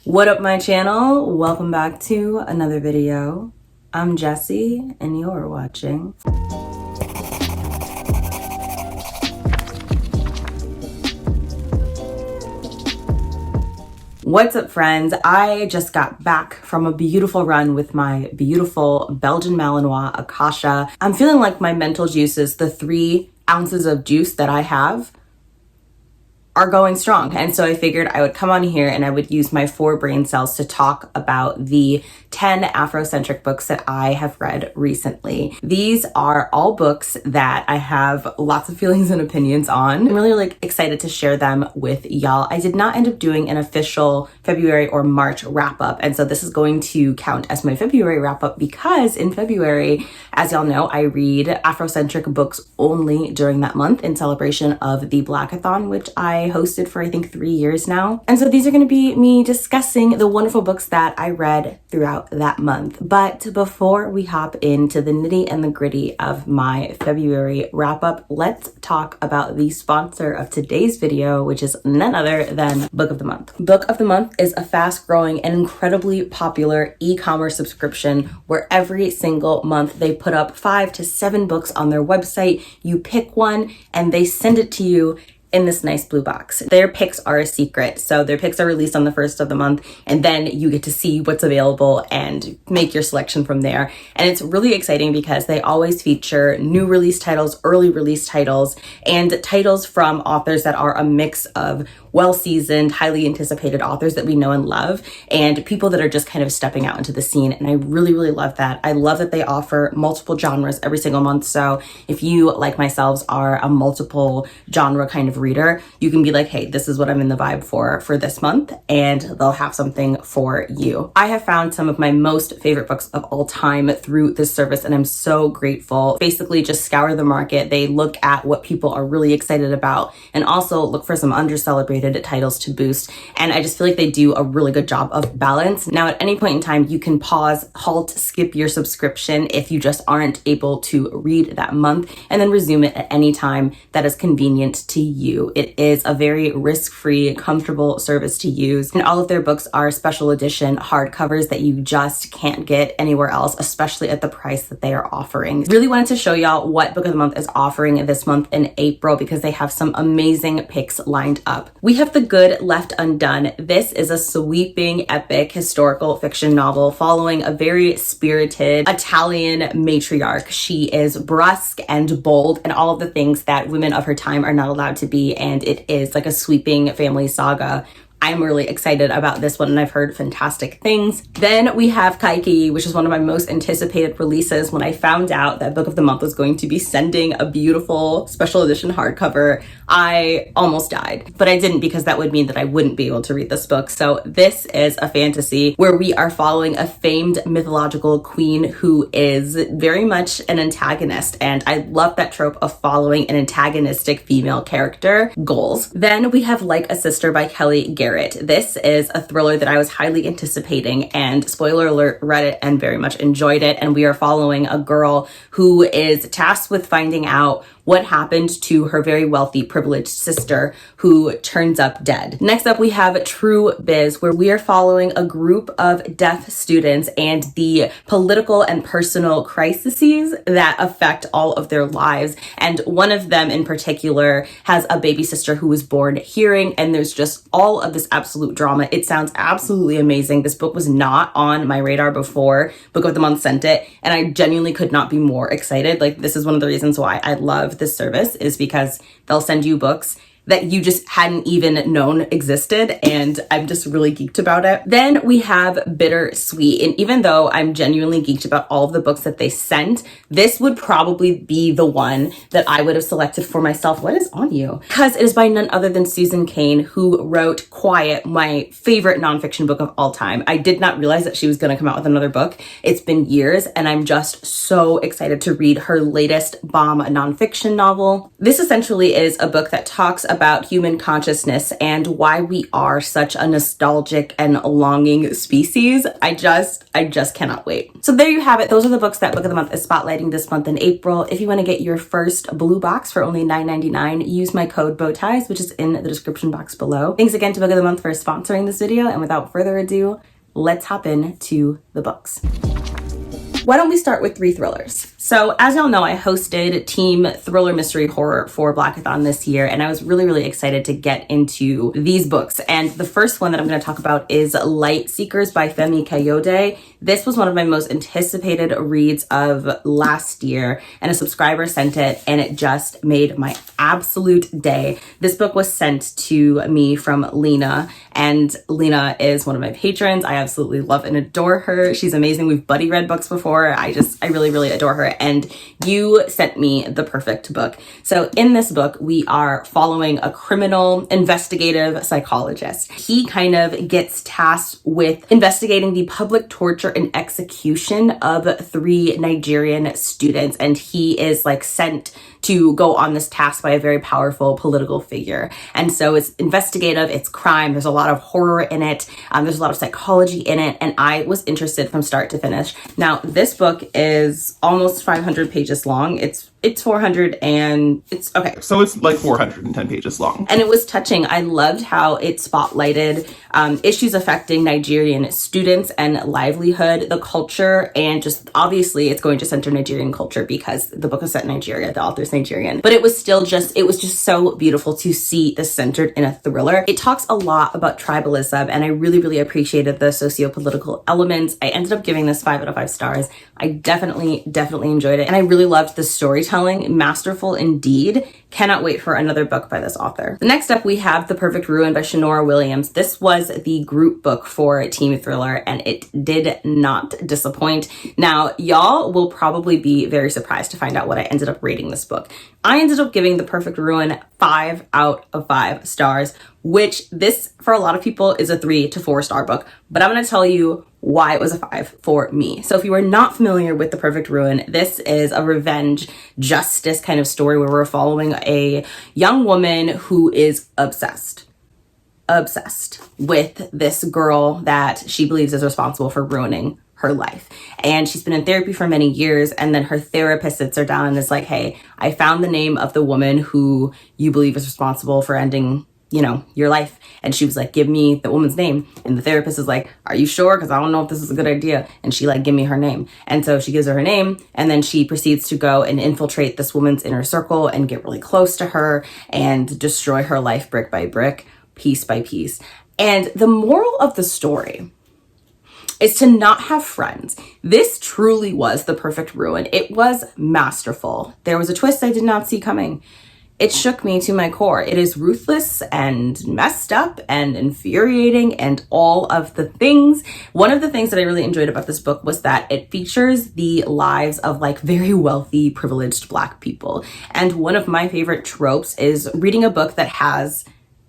What up, my channel? Welcome back to another video. I'm Jessie and you're watching. What's up, friends? I just got back from a beautiful run with my beautiful Belgian Malinois Akasha. I'm feeling like my mental juices, the 3 ounces of juice that I have, are going strong. And so I figured I would come on here and I would use my 4 brain cells to talk about the 10 Afrocentric books that I have read recently. These are all books that I have lots of feelings and opinions on. I'm really excited to share them with y'all. I did not end up doing an official February or March wrap up. And so this is going to count as my February wrap up because in February, as y'all know, I read Afrocentric books only during that month in celebration of the Blackathon, which I hosted for I think 3 years now. And so these are going to be me discussing the wonderful books that I read throughout that month. But before we hop into the nitty and the gritty of my February wrap up, let's talk about the sponsor of today's video, which is none other than Book of the Month. Book of the Month is a fast growing and incredibly popular e-commerce subscription where every single month they put up 5 to 7 books on their website. You pick one and they send it to you in this nice blue box. Their picks are a secret. So their picks are released on the 1st of the month and then you get to see what's available and make your selection from there. And it's really exciting because they always feature new release titles, early release titles, and titles from authors that are a mix of well-seasoned, highly anticipated authors that we know and love, and people that are just kind of stepping out into the scene. And I really, really love that. I love that they offer multiple genres every single month. So if you, like myself, are a multiple genre kind of reader, you can be like, hey, this is what I'm in the vibe for this month, and they'll have something for you. I have found some of my most favorite books of all time through this service, and I'm so grateful. Basically, just scour the market. They look at what people are really excited about and also look for some under-celebrated titles to boost. And I just feel like they do a really good job of balance. Now, at any point in time, you can pause, halt, skip your subscription if you just aren't able to read that month, and then resume it at any time that is convenient to you. It is a very risk-free, comfortable service to use. And all of their books are special edition hardcovers that you just can't get anywhere else, especially at the price that they are offering. Really wanted to show y'all what Book of the Month is offering this month in April because they have some amazing picks lined up. We have The Good Left Undone. This is a sweeping, epic historical fiction novel following a very spirited Italian matriarch. She is brusque and bold and all of the things that women of her time are not allowed to be, and it is like a sweeping family saga. I'm really excited about this one and I've heard fantastic things. Then we have Kaiki, which is one of my most anticipated releases. When I found out that Book of the Month was going to be sending a beautiful special edition hardcover, I almost died. But I didn't, because that would mean that I wouldn't be able to read this book. So this is a fantasy where we are following a famed mythological queen who is very much an antagonist. And I love that trope of following an antagonistic female character goals. Then we have Like a Sister by Kelly Garrett. This is a thriller that I was highly anticipating, and spoiler alert, read it and very much enjoyed it. And we are following a girl who is tasked with finding out what happened to her very wealthy, privileged sister who turns up dead. Next up, we have True Biz, where we are following a group of deaf students and the political and personal crises that affect all of their lives. And one of them in particular has a baby sister who was born hearing, and there's just all of this absolute drama. It sounds absolutely amazing. This book was not on my radar before Book of the Month sent it, and I genuinely could not be more excited. Like, this is one of the reasons why I love this service, is because they'll send you books that you just hadn't even known existed, and I'm just really geeked about it. Then we have Bittersweet, and even though I'm genuinely geeked about all of the books that they sent, this would probably be the one that I would have selected for myself. What is on you? Because it is by none other than Susan Cain, who wrote Quiet, my favorite nonfiction book of all time. I did not realize that she was going to come out with another book. It's been years, and I'm just so excited to read her latest bomb nonfiction novel. This essentially is a book that talks about human consciousness and why we are such a nostalgic and longing species. I just cannot wait. So there you have it. Those are the books that Book of the Month is spotlighting this month in April. If you want to get your first blue box for only $9.99, use my code BOWTIES, which is in the description box below. Thanks again to Book of the Month for sponsoring this video, and without further ado, let's hop into the books. Why don't we start with 3 thrillers? So as y'all know, I hosted Team Thriller Mystery Horror for Blackathon this year, and I was really excited to get into these books. And the first one that I'm going to talk about is Light Seekers by Femi Kayode. This was one of my most anticipated reads of last year, and a subscriber sent it, and it just made my absolute day. This book was sent to me from Lena, and Lena is one of my patrons. I absolutely love and adore her. She's amazing. We've buddy read books before. I really adore her, and you sent me the perfect book. So in this book, we are following a criminal investigative psychologist. He kind of gets tasked with investigating the public torture and execution of 3 Nigerian students, and he is like sent to go on this task by a very powerful political figure. And so it's investigative, it's crime, there's a lot of horror in it, there's a lot of psychology in it, and I was interested from start to finish. Now, this book is almost 500 pages long. It's 400 and it's okay. So it's like 410 pages long. And it was touching. I loved how it spotlighted issues affecting Nigerian students and livelihood, the culture, and just obviously it's going to center Nigerian culture because the book is set in Nigeria, the author's Nigerian. But it was just so beautiful to see this centered in a thriller. It talks a lot about tribalism, and I really appreciated the socio-political elements. I ended up giving this 5 out of 5 stars. I definitely enjoyed it, and I really loved the storytelling. Masterful indeed. Cannot wait for another book by this author. The next up, we have The Perfect Ruin by Shanora Williams. This was the group book for Team Thriller, and it did not disappoint. Now, y'all will probably be very surprised to find out what I ended up rating this book. I ended up giving The Perfect Ruin 5 out of 5 stars, which this, for a lot of people, is a 3 to 4 star book. But I'm going to tell you why it was a 5 for me. So if you are not familiar with The Perfect Ruin, this is a revenge justice kind of story where we're following a young woman who is obsessed with this girl that she believes is responsible for ruining her life. And she's been in therapy for many years, and then her therapist sits her down and is like, hey, I found the name of the woman who you believe is responsible for ending your life. And she was like, give me the woman's name. And the therapist is like, are you sure? Because I don't know if this is a good idea. And she like, give me her name. And so she gives her name, and then she proceeds to go and infiltrate this woman's inner circle and get really close to her and destroy her life brick by brick, piece by piece. And the moral of the story is to not have friends. This truly was The Perfect Ruin. It was masterful. There was a twist I did not see coming. It shook me to my core. It is ruthless and messed up and infuriating and all of the things. One of the things that I really enjoyed about this book was that it features the lives of like very wealthy, privileged Black people. And one of my favorite tropes is reading a book that has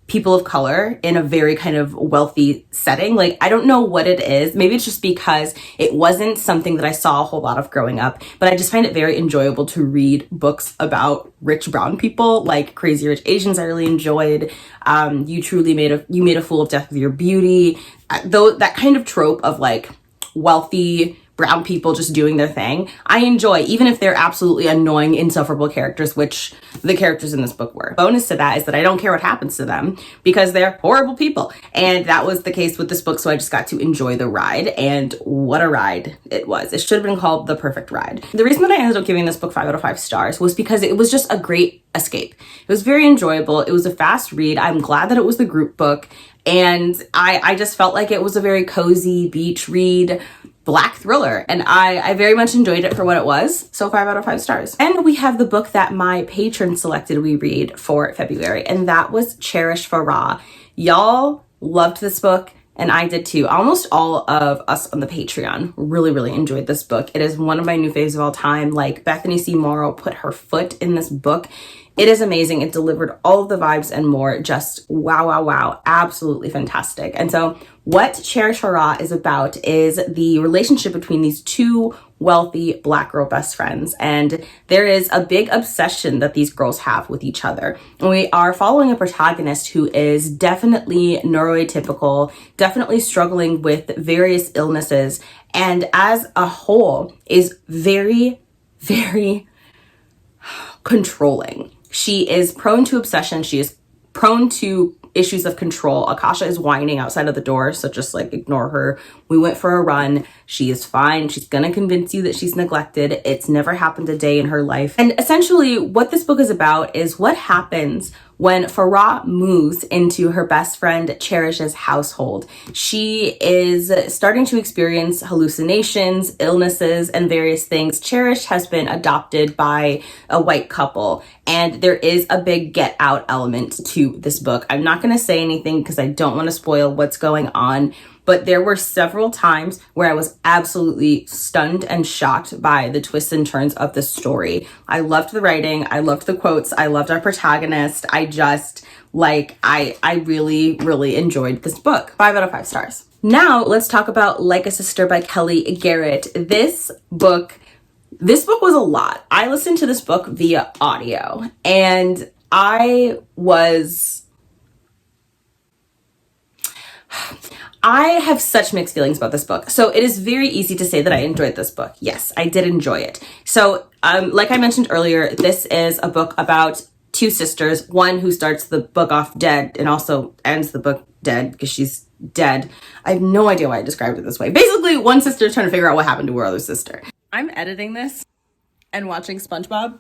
people of color in a very kind of wealthy setting. Like, I don't know what it is. Maybe it's just because it wasn't something that I saw a whole lot of growing up, but I just find it very enjoyable to read books about rich brown people, like Crazy Rich Asians I really enjoyed. You made a fool of Death with Your Beauty. Though that kind of trope of like wealthy brown people just doing their thing, I enjoy, even if they're absolutely annoying, insufferable characters, which the characters in this book were. Bonus to that is that I don't care what happens to them because they're horrible people. And that was the case with this book, so I just got to enjoy the ride, and what a ride it was. It should have been called The Perfect Ride. The reason that I ended up giving this book 5 out of 5 stars was because it was just a great escape. It was very enjoyable. It was a fast read. I'm glad that it was the group book, and I just felt like it was a very cozy beach read, Black thriller, and I very much enjoyed it for what it was, so 5 out of 5 stars. And we have the book that my patron selected we read for February, and that was Cherish Farah. Y'all loved this book, and I did too. Almost all of us on the Patreon really enjoyed this book. It is one of my new faves of all time. Like, Bethany C. Morrow put her foot in this book. It is amazing. It delivered all of the vibes and more. Just wow. Absolutely fantastic. And so what Cherish Farah is about is the relationship between these two wealthy Black girl best friends. And there is a big obsession that these girls have with each other. And we are following a protagonist who is definitely neuroatypical, definitely struggling with various illnesses, and as a whole is very, very controlling. She is prone to obsession. She is prone to issues of control. Akasha is whining outside of the door, so just like ignore her. We went for a run. She is fine. She's gonna convince you that she's neglected. It's never happened a day in her life. And essentially what this book is about is what happens when Farah moves into her best friend Cherish's household. She is starting to experience hallucinations, illnesses, and various things. Cherish has been adopted by a white couple, and there is a big get out element to this book. I'm not going to say anything because I don't want to spoil what's going on, but there were several times where I was absolutely stunned and shocked by the twists and turns of the story. I loved the writing. I loved the quotes. I loved our protagonist. I really, really enjoyed this book. 5 out of 5 stars. Now let's talk about Like a Sister by Kelly Garrett. This book was a lot. I listened to this book via audio, and I have such mixed feelings about this book. So it is very easy to say that I enjoyed this book. Yes, I did enjoy it. So like I mentioned earlier, this is a book about 2 sisters, one who starts the book off dead and also ends the book dead because she's dead. I have no idea why I described it this way. Basically, one sister is trying to figure out what happened to her other sister. I'm editing this and watching SpongeBob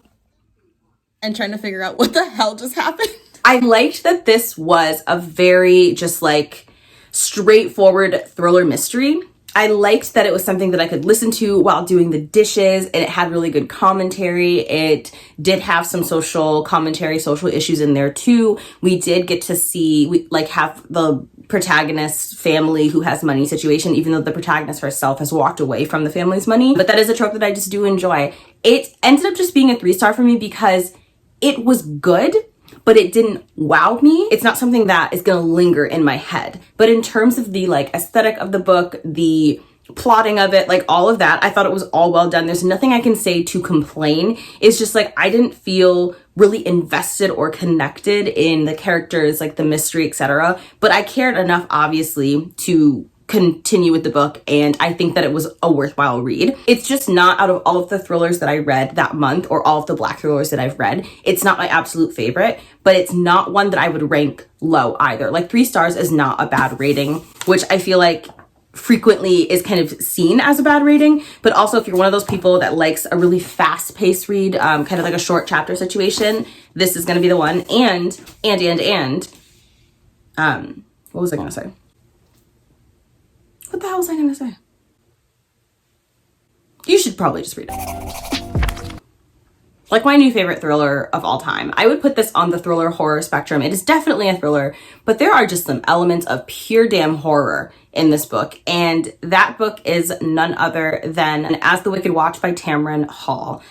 and trying to figure out what the hell just happened. I liked that this was a very just like straightforward thriller mystery. I liked that it was something that I could listen to while doing the dishes, and it had really good commentary. It did have some social commentary, social issues in there too. We did get to see, have the protagonist's family who has money situation, even though the protagonist herself has walked away from the family's money. But that is a trope that I just do enjoy. It ended up just being a 3-star for me because it was good, but it didn't wow me. It's not something that is going to linger in my head. But in terms of the aesthetic of the book, the plotting of it, all of that, I thought it was all well done. There's nothing I can say to complain. It's just I didn't feel really invested or connected in the characters, the mystery, etc. But I cared enough, obviously, to continue with the book, and I think that it was a worthwhile read. It's just not, out of all of the thrillers that I read that month or all of the Black thrillers that I've read, it's not my absolute favorite, but it's not one that I would rank low either. 3 stars is not a bad rating, which I feel frequently is kind of seen as a bad rating. But also, if you're one of those people that likes a really fast-paced read, kind of a short chapter situation, this is going to be the one. And what was I going to say? What the hell was I going to say? You should probably just read it. My new favorite thriller of all time. I would put this on the thriller horror spectrum. It is definitely a thriller, but there are just some elements of pure damn horror in this book. And that book is none other than As the Wicked Watch by Tamron Hall.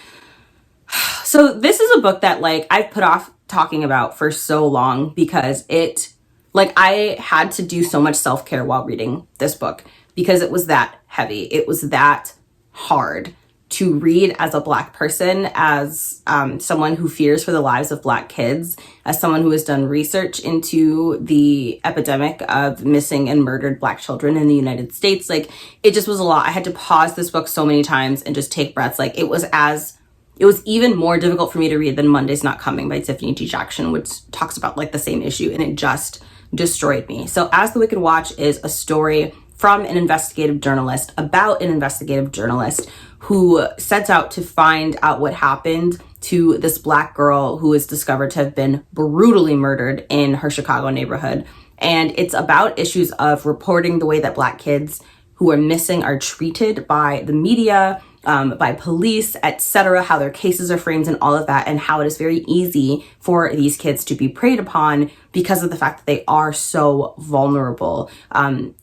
So this is a book that I've put off talking about for so long because I had to do so much self-care while reading this book because it was that heavy. It was that hard to read as a Black person, as someone who fears for the lives of Black kids, as someone who has done research into the epidemic of missing and murdered Black children in the United States. It just was a lot. I had to pause this book so many times and just take breaths. It was even more difficult for me to read than Monday's Not Coming by Tiffany T. Jackson, which talks about the same issue, and it just destroyed me. So As the Wicked Watch is a story from an investigative journalist about an investigative journalist who sets out to find out what happened to this Black girl who is discovered to have been brutally murdered in her Chicago neighborhood. And it's about issues of reporting the way that Black kids who are missing are treated by the media, by police, etc., how their cases are framed and all of that, and how it is very easy for these kids to be preyed upon because of the fact that they are so vulnerable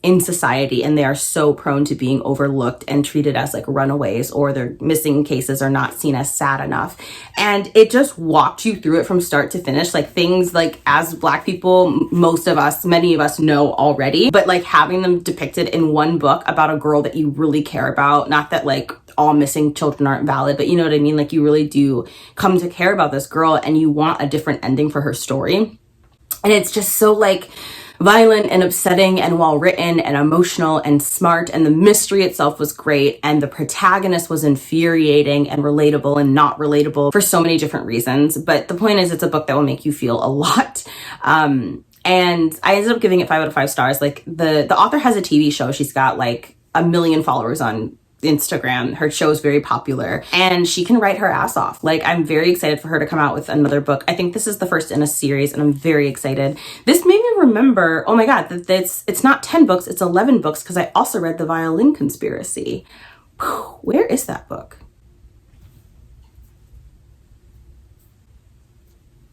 in society, and they are so prone to being overlooked and treated as runaways, or their missing cases are not seen as sad enough. And it just walked you through it from start to finish, things as Black people, many of us know already, but having them depicted in one book about a girl that you really care about, not that all missing children aren't valid, but you know what I mean? Like, you really do come to care about this girl and you want a different ending for her story. And it's just so like violent and upsetting and well written and emotional and smart, and the mystery itself was great, and the protagonist was infuriating and relatable and not relatable for so many different reasons. But the point is, it's a book that will make you feel a lot. And I ended up giving it 5 out of 5 stars. Like, the author has a TV show. She's got like 1 million followers on Instagram. Her show is very popular and she can write her ass off. Like, I'm very excited for her to come out with another book. I think this is the first in a series and I'm very excited. This made me remember, oh my God, that it's not 10 books, it's 11 books, because I also read The Violin Conspiracy. Where is that book?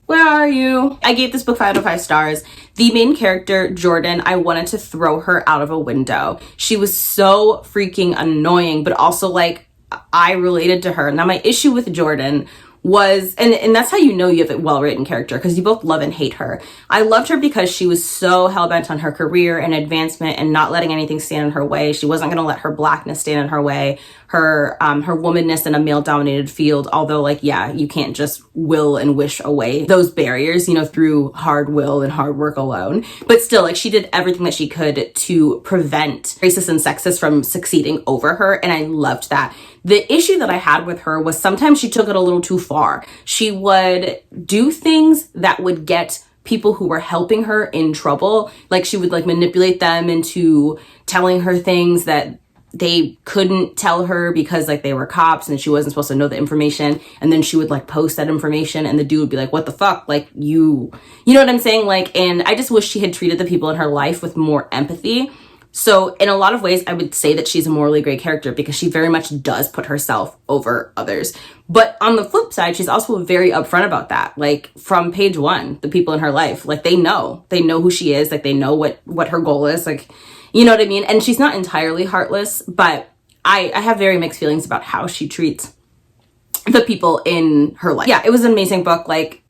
Where are you? I gave this book 5 out of 5 stars. The main character, Jordan, I wanted to throw her out of a window. She was so freaking annoying, but also like, I related to her. Now, my issue with Jordan was, and that's how you know you have a well-written character, because you both love and hate her. I loved her because she was so hell-bent on her career and advancement and not letting anything stand in her way. She wasn't going to let her blackness stand in her way, her womanness in a male-dominated field. Although, like, yeah, you can't just will and wish away those barriers, you know, through hard will and hard work alone. But still, like, she did everything that she could to prevent racist and sexist from succeeding over her, and I loved that. The issue that I had with her was sometimes she took it a little too far. She would do things that would get people who were helping her in trouble. Like, she would like manipulate them into telling her things that they couldn't tell her because like they were cops and she wasn't supposed to know the information. And then she would like post that information and the dude would be like, what the fuck? Like, you know what I'm saying? Like, and I just wish she had treated the people in her life with more empathy. So in a lot of ways, I would say that she's a morally great character because she very much does put herself over others. But on the flip side, she's also very upfront about that. Like, from page 1, the people in her life, like, they know who she is. Like, they know what her goal is. Like, you know what I mean? And she's not entirely heartless, but I have very mixed feelings about how she treats the people in her life. Yeah, it was an amazing book. Like,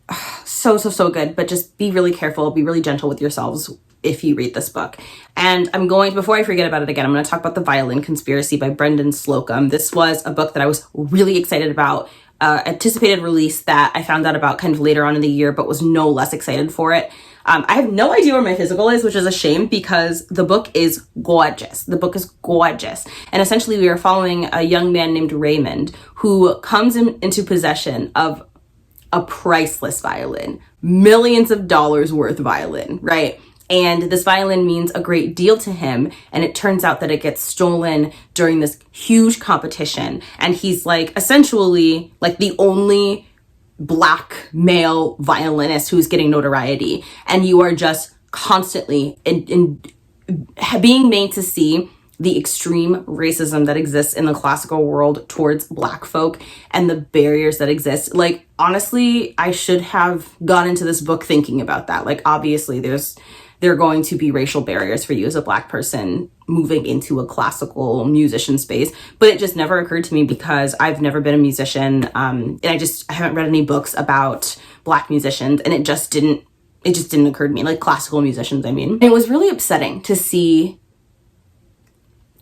so good. But just be really careful. Be really gentle with yourselves if you read this book. And I'm going, before I forget about it again, I'm going to talk about The Violin Conspiracy by Brendan Slocum. This was a book that I was really excited about, anticipated release that I found out about kind of later on in the year, but was no less excited for it. I have no idea where my physical is, which is a shame because the book is gorgeous. The book is gorgeous. And essentially we are following a young man named Raymond who comes into possession of a priceless violin, millions of dollars worth violin, right? And this violin means a great deal to him. And it turns out that it gets stolen during this huge competition. And he's like essentially like the only Black male violinist who's getting notoriety. And you are just constantly in being made to see the extreme racism that exists in the classical world towards Black folk and the barriers that exist. Like, honestly, I should have gone into this book thinking about that. Like, obviously there are going to be racial barriers for you as a Black person moving into a classical musician space, but it just never occurred to me because I've never been a musician, and I haven't read any books about Black musicians, and it just didn't occur to me, like classical musicians, I mean. And it was really upsetting to see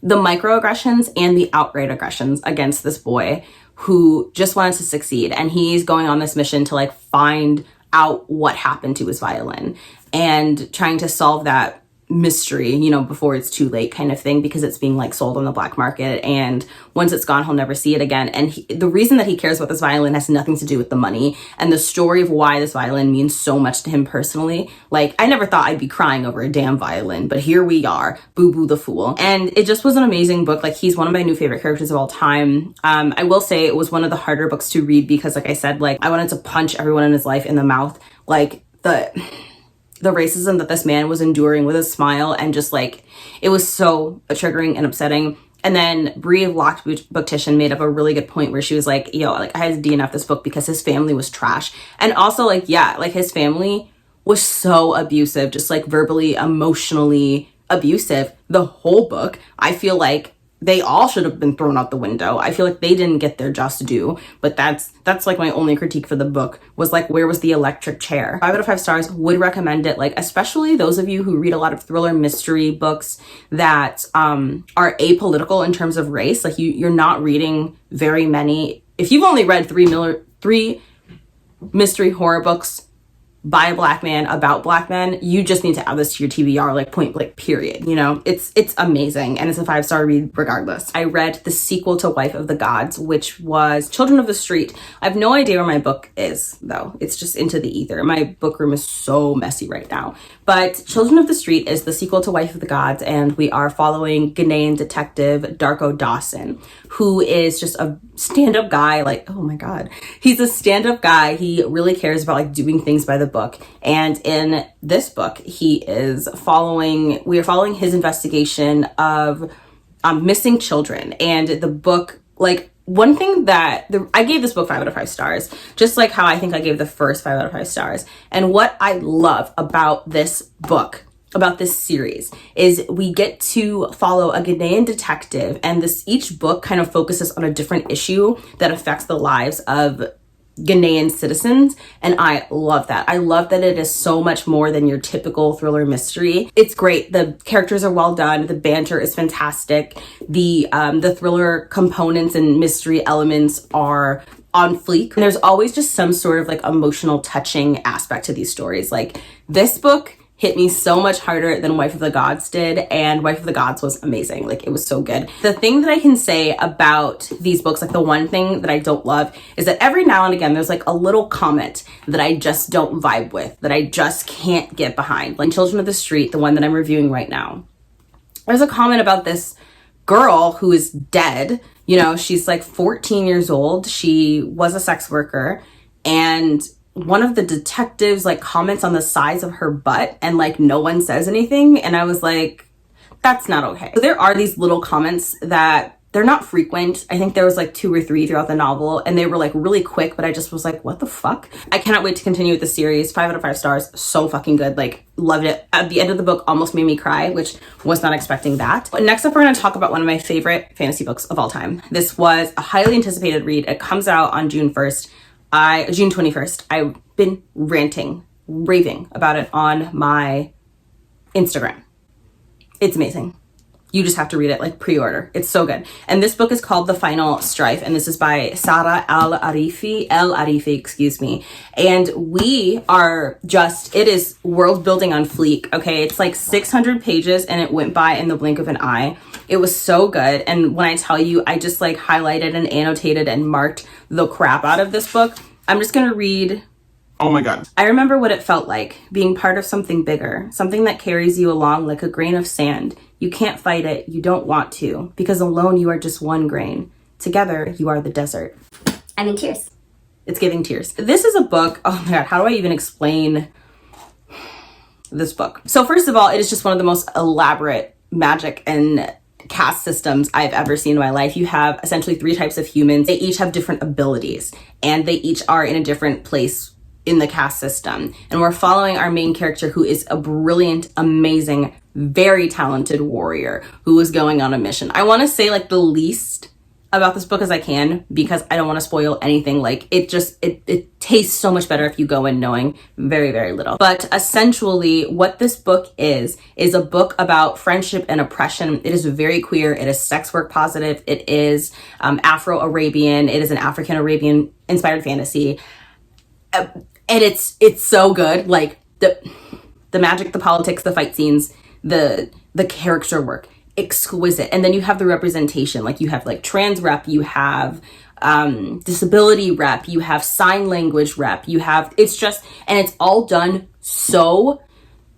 the microaggressions and the outright aggressions against this boy who just wanted to succeed, and he's going on this mission to like find out what happened to his violin and trying to solve that mystery, you know, before it's too late kind of thing, because it's being like sold on the black market. And once it's gone, he'll never see it again. And the reason that he cares about this violin has nothing to do with the money and the story of why this violin means so much to him personally. Like, I never thought I'd be crying over a damn violin, but here we are, Boo Boo the Fool. And it just was an amazing book. Like, he's one of my new favorite characters of all time. I will say it was one of the harder books to read because, like I said, like, I wanted to punch everyone in his life in the mouth. Like, the racism that this man was enduring with a smile, and just like, it was so triggering and upsetting. And then Brie of Locked Booktition made up a really good point where she was like, yo, like, I had to DNF this book because his family was trash. And also, like, yeah, like, his family was so abusive, just like verbally, emotionally abusive. The whole book, I feel like they all should have been thrown out the window. I feel like they didn't get their just due, but that's like my only critique for the book was like, where was the electric chair? 5 out of 5 stars, would recommend it. Like, especially those of you who read a lot of thriller mystery books that are apolitical in terms of race. Like you're not reading very many. If you've only read three mystery horror books by a Black man about Black men, you just need to add this to your TBR, like point blank, period. You know, it's amazing, and it's a 5-star read regardless. I read the sequel to Wife of the Gods, which was Children of the Street. I have no idea where my book is, though. It's just into the ether. My book room is so messy right now. But Children of the Street is the sequel to Wife of the Gods, and we are following Ghanaian detective Darko Dawson, who is just a stand-up guy. Like, oh my God, he's a stand-up guy. He really cares about like doing things by the book. And in this book, we are following his investigation of missing children. And the book, like, one thing that I gave this book 5 out of 5 stars, just like how I think I gave the first 5 out of 5 stars. And what I love about this book, about this series, is we get to follow a Ghanaian detective, and each book kind of focuses on a different issue that affects the lives of Ghanaian citizens, and I love that. I love that it is so much more than your typical thriller mystery. It's great. The characters are well done. The banter is fantastic. The thriller components and mystery elements are on fleek. And there's always just some sort of like emotional touching aspect to these stories. Like, this book hit me so much harder than Wife of the Gods did, and Wife of the Gods was amazing. Like, it was so good. The thing that I can say about these books, like the one thing that I don't love, is that every now and again there's like a little comment that I just don't vibe with, that I just can't get behind. Like Children of the Street, the one that I'm reviewing right now, there's a comment about this girl who is dead. You know, she's like 14 years old. She was a sex worker, and one of the detectives like comments on the size of her butt, and like no one says anything. And I was like, that's not okay. So there are these little comments that they're not frequent. I think there was like 2 or 3 throughout the novel, and they were like really quick, but I just was like, what the fuck? I cannot wait to continue with the series. 5 out of 5 stars. So fucking good. Like, loved it. At the end of the book almost made me cry, which was not expecting that. But next up, we're going to talk about one of my favorite fantasy books of all time. This was a highly anticipated read. It comes out on June 21st. I've been raving about it on my Instagram. It's amazing. You just have to read it, like pre-order. It's so good. And this book is called The Final Strife, and this is by Sara El-Arifi, excuse me. And it is world building on fleek, okay? It's like 600 pages, and it went by in the blink of an eye. It was so good. And when I tell you, I just like highlighted and annotated and marked the crap out of this book. I'm just gonna read. Oh my God. I remember what it felt like, being part of something bigger, something that carries you along like a grain of sand. You can't fight it, you don't want to, because alone you are just one grain. Together, you are the desert. I'm in tears. It's giving tears. This is a book, oh my God, how do I even explain this book? So first of all, it is just one of the most elaborate magic and caste systems I've ever seen in my life. You have essentially 3 types of humans. They each have different abilities, and they each are in a different place in the caste system. And we're following our main character, who is a brilliant, amazing, very talented warrior who is going on a mission. I want to say like the least about this book as I can, because I don't want to spoil anything. Like, it tastes so much better if you go in knowing very, very little. But essentially what this book is a book about friendship and oppression. It is very queer. It is sex work positive. It is Afro-Arabian. It is an African-Arabian inspired fantasy. And it's so good. Like the magic, the politics, the fight scenes, the character work, exquisite. And then you have the representation. Like, you have like trans rep, you have disability rep, you have sign language rep, and it's all done so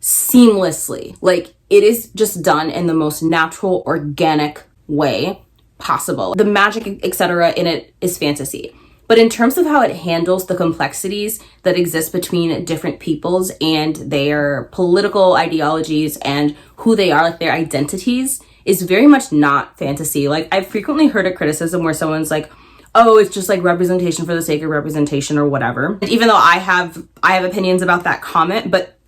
seamlessly. Like, it is just done in the most natural, organic way possible. The magic, etc. in it is fantasy. But in terms of how it handles the complexities that exist between different peoples and their political ideologies and who they are, like their identities, is very much not fantasy. Like, I've frequently heard a criticism where someone's like, oh, it's just like representation for the sake of representation or whatever. And even though I have opinions about that comment, but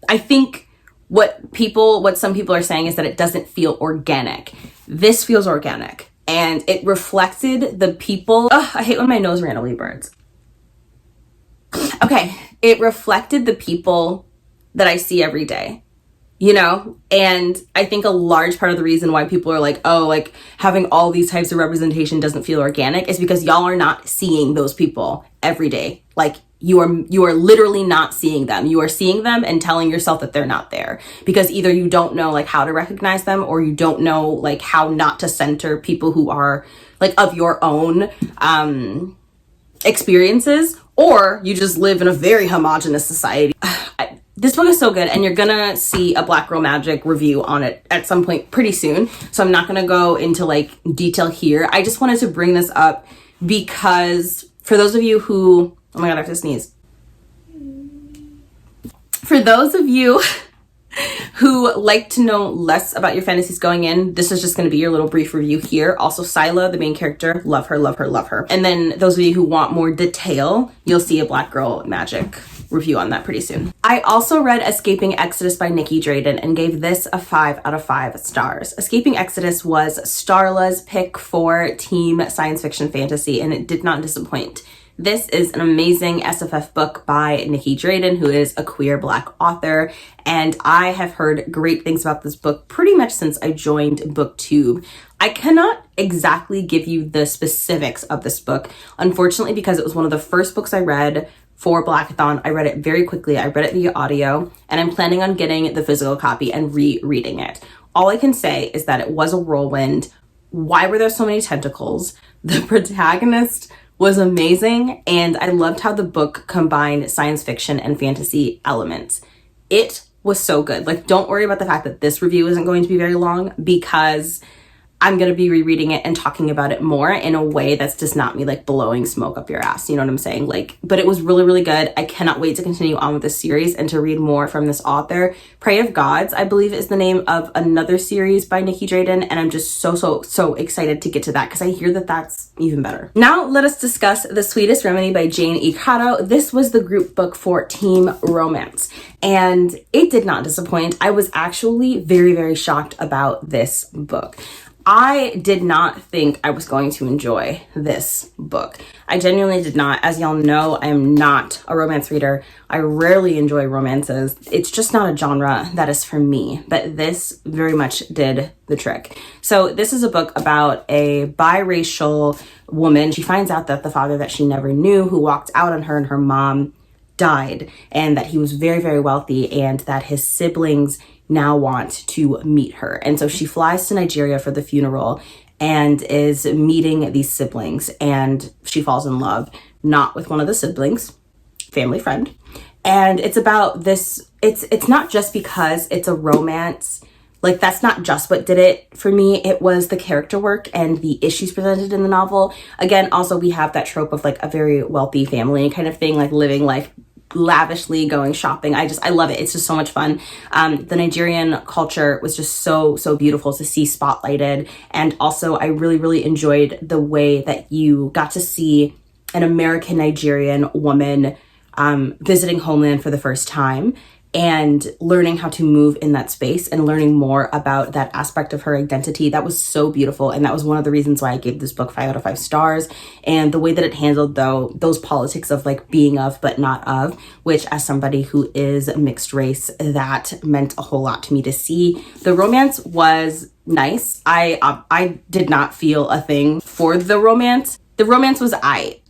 I think what some people are saying is that it doesn't feel organic. This feels organic, and it reflected the people. Ugh, I hate when my nose randomly burns. Okay, it reflected the people that I see every day, you know? And I think a large part of the reason why people are like, oh, like having all these types of representation doesn't feel organic is because y'all are not seeing those people every day. Like you are literally not seeing them. You are seeing them and telling yourself that they're not there because either you don't know like how to recognize them, or you don't know like how not to center people who are like of your own experiences, or you just live in a very homogenous society. This book is so good, and you're gonna see a Black Girl Magic review on it at some point pretty soon. So I'm not gonna go into like detail here. I just wanted to bring this up because for those of you who, oh my God, I have to sneeze. For those of you who like to know less about your fantasies going in, this is just going to be your little brief review here. Also, Scylla, the main character, love her, love her, love her. And then those of you who want more detail, you'll see a Black Girl Magic review on that pretty soon. I also read Escaping Exodus by Nikki Drayden and gave this a 5 out of 5 stars. Escaping Exodus was Starla's pick for Team Science Fiction Fantasy, and it did not disappoint. This is an amazing SFF book by Nikki Drayden, who is a queer Black author, and I have heard great things about this book pretty much since I joined BookTube. I cannot exactly give you the specifics of this book, unfortunately, because it was one of the first books I read for Blackathon. I read it very quickly. I read it via audio, and I'm planning on getting the physical copy and rereading it. All I can say is that it was a whirlwind. Why were there so many tentacles? The protagonist was amazing, and I loved how the book combined science fiction and fantasy elements. It was so good. Like, don't worry about the fact that this review isn't going to be very long, because I'm going to be rereading it and talking about it more in a way that's just not me like blowing smoke up your ass. You know what I'm saying? Like, but it was really, really good. I cannot wait to continue on with this series and to read more from this author. Prey of Gods, I believe, is the name of another series by Nikki Drayden. And I'm just so excited to get to that because I hear that that's even better. Now let us discuss The Sweetest Remedy by Jane E. Cotto. This was the group book for Team Romance, and it did not disappoint. I was actually very, very shocked about this book. I did not think I was going to enjoy this book. I genuinely did not. As y'all know, I am not a romance reader. I rarely enjoy romances. It's just not a genre that is for me, but this very much did the trick. So this is a book about a biracial woman. She finds out that the father that she never knew, who walked out on her and her mom, died, and that he was very, very wealthy, and that his siblings now want to meet her. And so she flies to Nigeria for the funeral and is meeting these siblings, and she falls in love, not with one of the siblings, family friend. And it's about this, it's not just because it's a romance. Like, that's not just what did it for me. It was the character work and the issues presented in the novel. Again, also we have that trope of like a very wealthy family kind of thing, like living life lavishly, going shopping. I love it. It's just so much fun. The Nigerian culture was just so beautiful to see spotlighted. And also I really enjoyed the way that you got to see an American Nigerian woman visiting homeland for the first time and learning how to move in that space and learning more about that aspect of her identity. That was so beautiful. And that was one of the reasons why I gave this book 5 out of 5 stars. And the way that it handled, though, those politics of like being of but not of, which as somebody who is mixed race, that meant a whole lot to me to see. The romance was nice. I did not feel a thing for the romance. The romance was I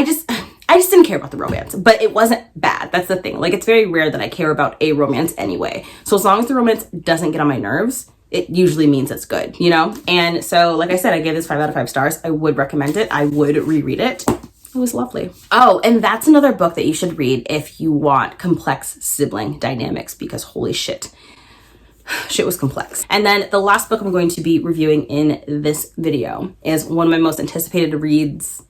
just didn't care about the romance, but it wasn't bad. That's the thing. Like, it's very rare that I care about a romance anyway. So as long as the romance doesn't get on my nerves, it usually means it's good, you know? And so, like I said, I gave this 5 out of 5 stars. I would recommend it. I would reread it. It was lovely. Oh, and that's another book that you should read if you want complex sibling dynamics, because holy shit. Shit was complex. And then the last book I'm going to be reviewing in this video is one of my most anticipated reads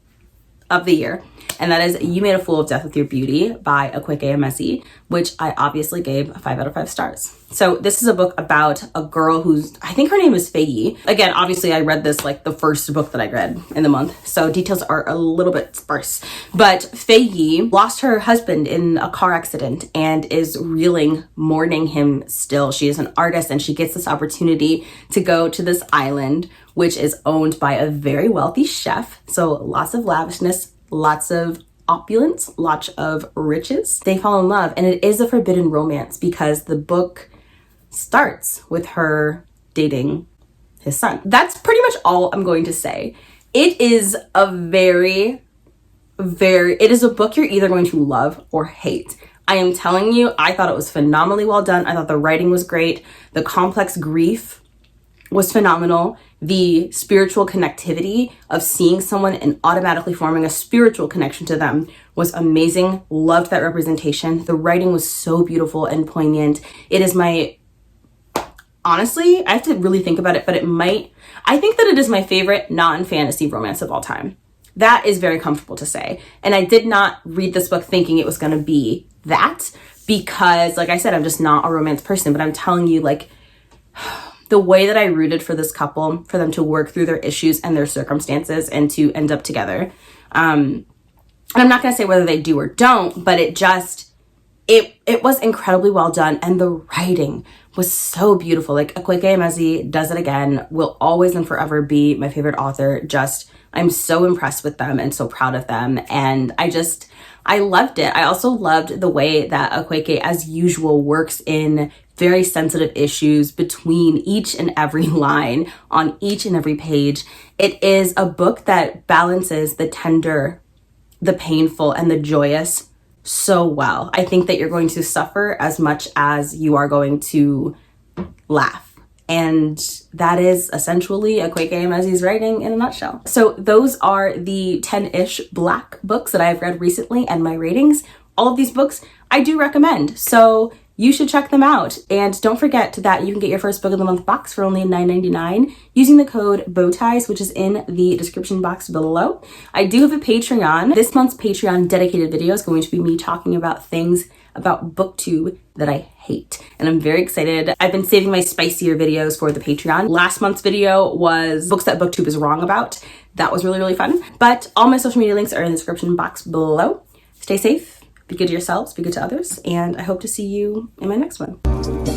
of the year, and that is You Made a Fool of Death with Your Beauty by A Quick AMSE, which I obviously gave 5 out of 5 stars. So this is a book about a girl who's, I think her name is Fei. Again, obviously I read this like the first book that I read in the month, so details are a little bit sparse. But Fei lost her husband in a car accident and is reeling, mourning him still. She is an artist and she gets this opportunity to go to this island, which is owned by a very wealthy chef. So lots of lavishness, lots of opulence, lots of riches. They fall in love, and it is a forbidden romance because the book starts with her dating his son. That's pretty much all I'm going to say. It is a it is a book you're either going to love or hate. I am telling you, I thought it was phenomenally well done. I thought the writing was great. The complex grief was phenomenal. The spiritual connectivity of seeing someone and automatically forming a spiritual connection to them was amazing. Loved that representation. The writing was so beautiful and poignant. It is honestly, I have to really think about it, but I think that it is my favorite non-fantasy romance of all time. That is very comfortable to say. And I did not read this book thinking it was going to be that, because like I said, I'm just not a romance person, but I'm telling you, like, the way that I rooted for this couple, for them to work through their issues and their circumstances and to end up together. And I'm not going to say whether they do or don't, but it was incredibly well done. And the writing was so beautiful. Like, Akwaeke Emezi does it again, will always and forever be my favorite author. I'm so impressed with them and so proud of them. And I loved it. I also loved the way that Akwaeke, as usual, works in very sensitive issues between each and every line on each and every page. It is a book that balances the tender, the painful, and the joyous so well. I think that you're going to suffer as much as you are going to laugh. And that is essentially Akwaeke Emezi's writing in a nutshell. So those are the 10-ish Black books that I've read recently and my ratings. All of these books I do recommend, so you should check them out. And don't forget that you can get your first book of the month box for only $9.99 using the code BOWTIES, which is in the description box below. I do have a Patreon. This month's Patreon dedicated video is going to be me talking about things about BookTube that I hate. And I'm very excited. I've been saving my spicier videos for the Patreon. Last month's video was books that BookTube is wrong about. That was really, really fun. But all my social media links are in the description box below. Stay safe, be good to yourselves, be good to others, and I hope to see you in my next one.